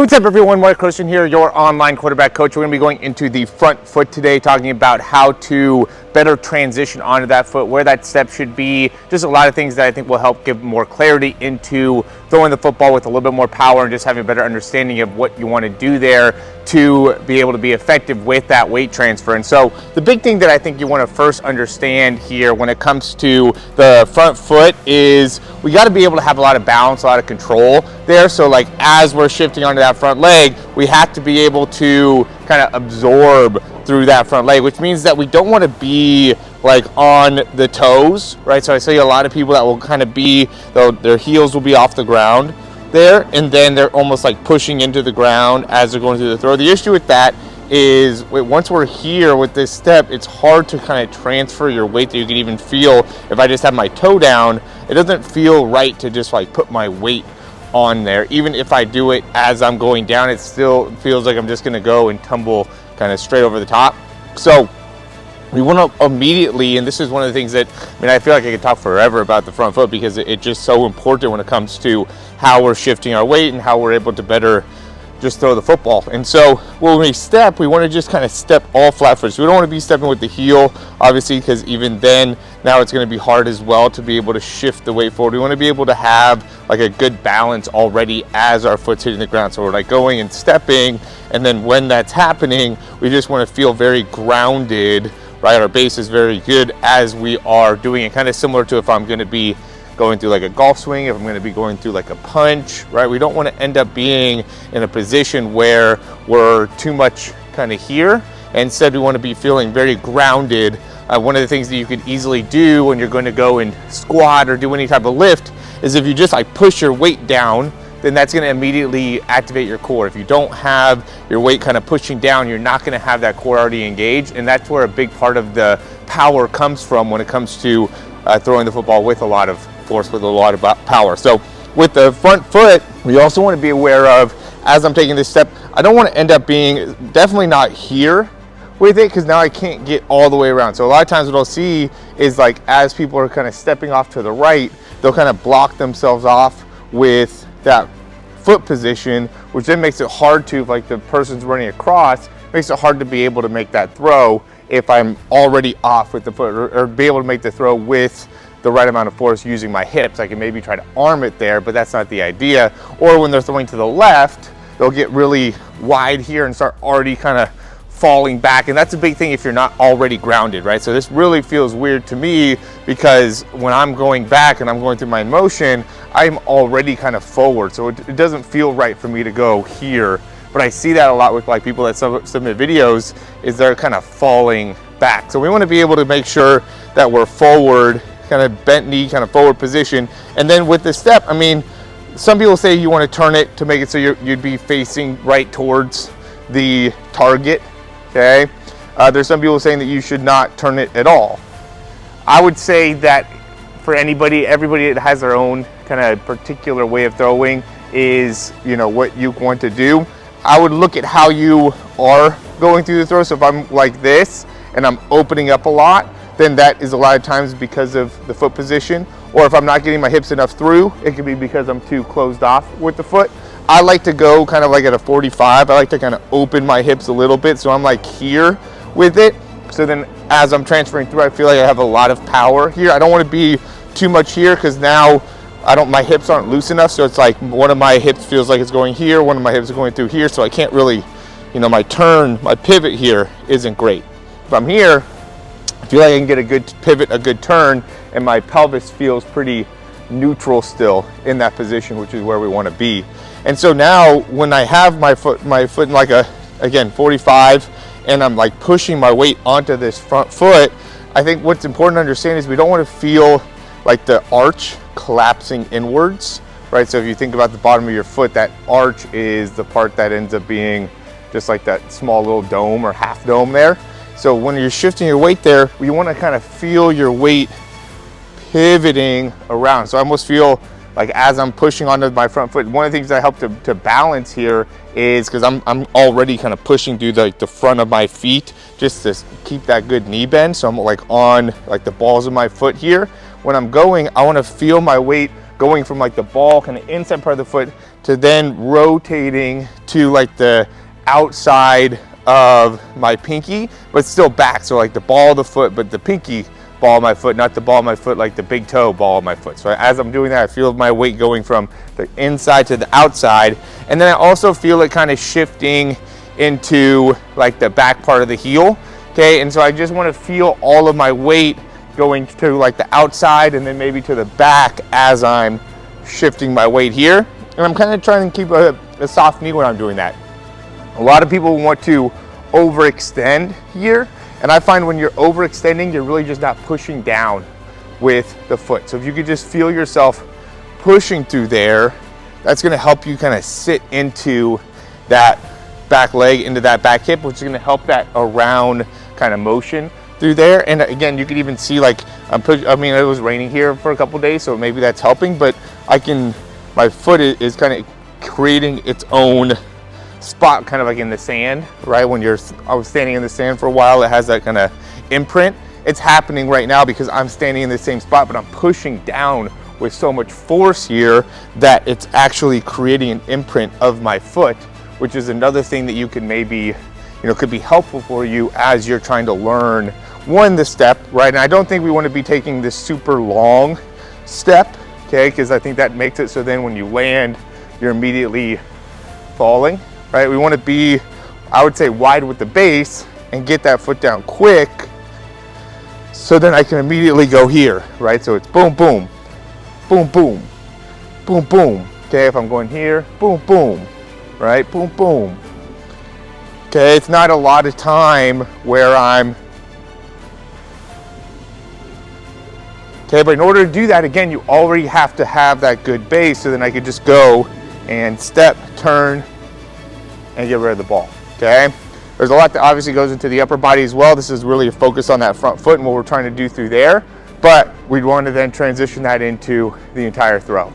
What's up everyone, Mark Christian here, your online quarterback coach. We're going to be going into the front foot today, talking about how to better transition onto that foot, where that step should be, just a lot of things that I think will help give more clarity into throwing the football with a little bit more power and just having a better understanding of what you want to do there to be able to be effective with that weight transfer. And so the big thing that I think you want to first understand here when it comes to the front foot is we got to be able to have a lot of balance, a lot of control there. So like as we're shifting onto that front leg, we have to be able to kind of absorb through that front leg, which means that we don't want to be like on the toes, right? So I see a lot of people that will kind of be, their heels will be off the ground there, and then they're almost like pushing into the ground as they're going through the throw. The issue with that is once we're here with this step, it's hard to kind of transfer your weight that you can even feel. If I just have my toe down, it doesn't feel right to just like put my weight on there. Even if I do it as I'm going down, it still feels like I'm just going to go and tumble kind of straight over the top. So we want to immediately, and this is one of the things that, I mean, I feel like I could talk forever about the front foot because it's just so important when it comes to how we're shifting our weight and how we're able to better just throw the football. And so when we step, we want to just kind of step all flat footed. So we don't want to be stepping with the heel, obviously, because even then, now it's going to be hard as well to be able to shift the weight forward. We want to be able to have like a good balance already as our foot's hitting the ground. So we're like going and stepping, and then when that's happening, we just want to feel very grounded, right? Our base is very good as we are doing it, kind of similar to if I'm going to be going through like a golf swing, if I'm going to be going through like a punch, right? We don't want to end up being in a position where we're too much kind of here. Instead, we want to be feeling very grounded. One of the things that you could easily do when you're going to go and squat or do any type of lift is if you just like push your weight down, then that's going to immediately activate your core. If you don't have your weight kind of pushing down, you're not going to have that core already engaged. And that's where a big part of the power comes from when it comes to throwing the football with a lot of force, with a lot of power. So with the front foot, we also want to be aware of, as I'm taking this step, I don't want to end up being definitely not here with it, because now I can't get all the way around. So a lot of times what I'll see is like as people are kind of stepping off to the right, they'll kind of block themselves off with that foot position, which then makes it hard to, if like the person's running across, makes it hard to be able to make that throw if I'm already off with the foot, or be able to make the throw with the right amount of force using my hips. I can maybe try to arm it there, but that's not the idea. Or when they're throwing to the left, they'll get really wide here and start already kind of falling back. And that's a big thing if you're not already grounded, right? So this really feels weird to me because when I'm going back and I'm going through my motion, I'm already kind of forward. So it doesn't feel right for me to go here. But I see that a lot with like people that submit videos, is they're kind of falling back. So we want to be able to make sure that we're forward, kind of bent knee, kind of forward position. And then with the step, I mean, some people say you want to turn it to make it so you'd be facing right towards the target, okay? There's some people saying that you should not turn it at all. I would say that for everybody that has their own kind of particular way of throwing is, you know, what you want to do. I would look at how you are going through the throw. So if I'm like this and I'm opening up a lot, then that is a lot of times because of the foot position. Or if I'm not getting my hips enough through, it could be because I'm too closed off with the foot. I like to go kind of like at a 45. I like to kind of open my hips a little bit, so I'm like here with it. So then as I'm transferring through, I feel like I have a lot of power here. I don't want to be too much here because now my hips aren't loose enough. So it's like one of my hips feels like it's going here, one of my hips is going through here. So I can't really, you know, my pivot here isn't great. If I'm here, I feel like I can get a good pivot, a good turn, and my pelvis feels pretty neutral still in that position, which is where we want to be. And so now when I have my foot in like a, again, 45, and I'm like pushing my weight onto this front foot, I think what's important to understand is we don't want to feel like the arch collapsing inwards, right? So if you think about the bottom of your foot, that arch is the part that ends up being just like that small little dome or half dome there. So when you're shifting your weight there, you want to kind of feel your weight pivoting around. So I almost feel like as I'm pushing onto my front foot, one of the things that help to balance here is because I'm already kind of pushing through the front of my feet just to keep that good knee bend. So I'm like on like the balls of my foot here. When I'm going, I want to feel my weight going from like the ball kind of inside part of the foot to then rotating to like the outside of my pinky, but still back. So like the ball of the foot, but the pinky ball of my foot, not the ball of my foot, like the big toe ball of my foot. So as I'm doing that, I feel my weight going from the inside to the outside. And then I also feel it kind of shifting into like the back part of the heel. Okay, and so I just want to feel all of my weight going to like the outside and then maybe to the back as I'm shifting my weight here. And I'm kind of trying to keep a soft knee when I'm doing that. A lot of people want to overextend here, and I find when you're overextending, you're really just not pushing down with the foot. So if you could just feel yourself pushing through there, that's going to help you kind of sit into that back leg, into that back hip, which is going to help that around kind of motion through there. And again, you can even see like I mean, it was raining here for a couple days, so maybe that's helping, but my foot is kind of creating its own spot, kind of like in the sand, right? I was standing in the sand for a while, it has that kind of imprint. It's happening right now because I'm standing in the same spot, but I'm pushing down with so much force here that it's actually creating an imprint of my foot, which is another thing that you can maybe, could be helpful for you as you're trying to learn the step, right? And I don't think we want to be taking this super long step, okay? Because I think that makes it so then when you land, you're immediately falling, right? We want to be, I would say, wide with the base and get that foot down quick, so then I can immediately go here, right? So it's boom, boom, boom, boom, boom, boom. Okay, if I'm going here, boom, boom, right? Boom, boom. Okay, it's not a lot of time where I'm, okay, but in order to do that, again, you already have to have that good base, so then I could just go and step, turn, and get rid of the ball, okay? There's a lot that obviously goes into the upper body as well. This is really a focus on that front foot and what we're trying to do through there, but we'd want to then transition that into the entire throw.